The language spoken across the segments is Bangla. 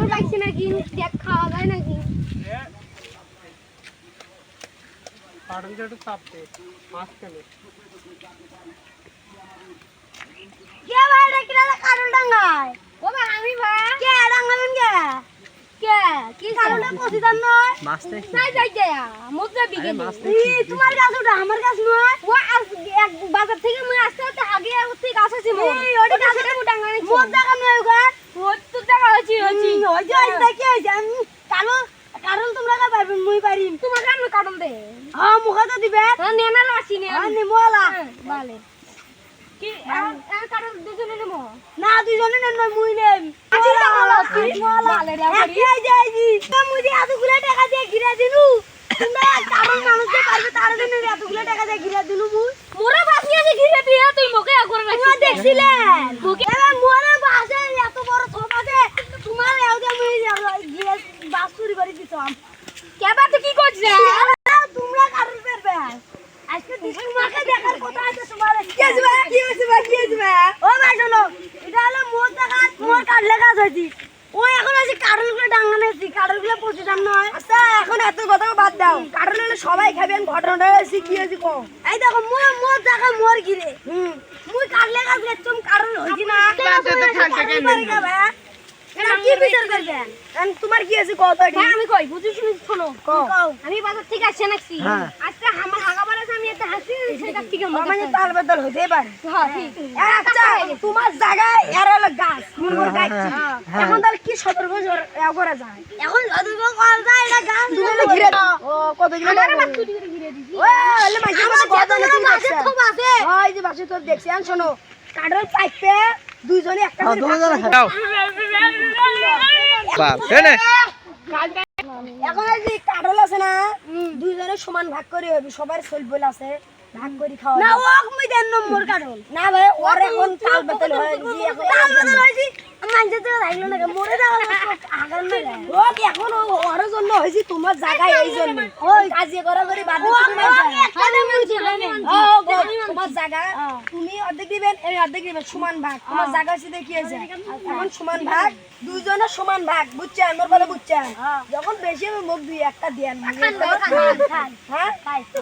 কারণ লাগছে নাকি দেখ খাওয়া যায় নাকি কারণ যেটা চাপতে মাছ কেনে কে ভাই রেকিলা কারণ ডাঙ্গায় ও ভাই আমি ভাই কে ডাঙ্গাবেন কে কি কারণে পছিদান নয় মাছ তো নাই যাই যায় মুদ্রা বিকে এই তোমার কাছে ওটা আমার কাছে নয় ও এক বাজার থেকে মই আসতে আসতে আগে উঠতে গাছ আছে মো এই ওটা কাছে মো ডাঙ্গা নাই মোর জায়গা নয় ওখান ওর তো জায়গা আছে ওই যে আইতা কি হইছে কারণ তোমরা কা পারবেন মই পারিম তোমার কারণ কারণ দে হ্যাঁ মুখা তো দিবে হ্যাঁ নেনা লাসি নে হ্যাঁ নিমোলা ভালো কি কারণ দুজনে নেমো না দুজনে নেন নয় মুই নেম আজি টাকা নিমোলা এই যাইজি মুই যে এতগুলা টাকা দিয়ে ঘিরা দিলু তোমরা কারণ মানুষে পারবে তার জন্য এতগুলা টাকা দিয়ে ঘিরা দিলু মুই মোরা বাসি আছে ঘিরা দিয়া তুই মুখে করে রাখছিস তোমরা দেখছিলেন মুখে মোরা বাসে এত বড় থোপ আছে তোমার এওদে মুই ঘিরা বাস চুরি করে দিতাম কেবা তুই কি করছিস তোমরা কারণ পারবে আজকে তোমাকে দেখার কথা আছে তোমার কি আছে ও ভাই শোনো এটা হলো মোর দেখা মোর কাটলে কাজ হইছি ও এখন আছে কারণগুলো ডাঙ্গা নেছি কারণগুলো পচে যান নয় আচ্ছা এখন এত কথা বাদ দাও কারণ হলে সবাই খাবেন ঘটনাটা হইছে কি হইছে কও এই দেখো মোর জায়গা মোর গিরে মুই কাটলে কাজ গেছম কারণ হইছি না থাকতে কেন এটা কি বিচার করবেন তোমার কি আছে কত আমি কই বুঝি শুনি শোনো কও আমি বাজার থেকে আসছি নাকি আজকে আমার হাগাবার আছে আমি একটা হাসি সেটা ঠিক আছে মানে তাল বদল হইতে পারে হ্যাঁ ঠিক আচ্ছা তোমার জায়গায় এর হলো গাছ মোর গাছ এখন তাহলে কি সতর্ক করা যায় এখন সতর্ক করা যায় এটা গাছ দুটো ঘিরে ও কত কিলো আরে মাছ চুরি করে ঘিরে দিছি ও হলে মাঝে কত মাছ তো আছে ওই যে বাসে তো দেখছি আন শোনো কাডল পাইপে দুইজনে একটা করে দাও বাপ এনে এখন এই যে কাডল আছে না দুইজনে সমান ভাগ করে হবে সবার সলবল আছে ভাগ করে খাওয়া না ওক মুই দেন নম্বর কাডল না ভাই ওর এখন তাল বদল হইছি এখন তাল বদল হইছি মানতে তো লাগলো না মরে যাও আগান না ওক এখন ওর জন্য হইছি তোমার জায়গায় এই জন্য ওই কাজে করা করে বাদ তোমার জায়গা তুমি অর্ধেক দিবেন এই অর্ধেক দিবেন সমান ভাগ তোমার জায়গা হইছে দেখি আছে এখন সমান ভাগ দুইজনের সমান ভাগ বুঝছেন মোর বলে বুঝছেন যখন বেশি হবে মুখ দুই একটা দেন হ্যাঁ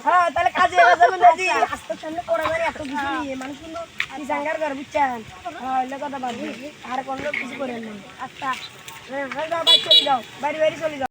হ্যাঁ তাহলে কাজে যাবেন না জি আস্তে সামনে করা যায় এত কিছু নিয়ে মানুষ কিন্তু কি জাঙ্গার ঘর বুঝছেন হ্যাঁ এলে কথা বাদ আর কোনো কিছু করেন না আচ্ছা হ্যাঁ যাও বাড়ি চলে যাও বাড়ি চলে যাও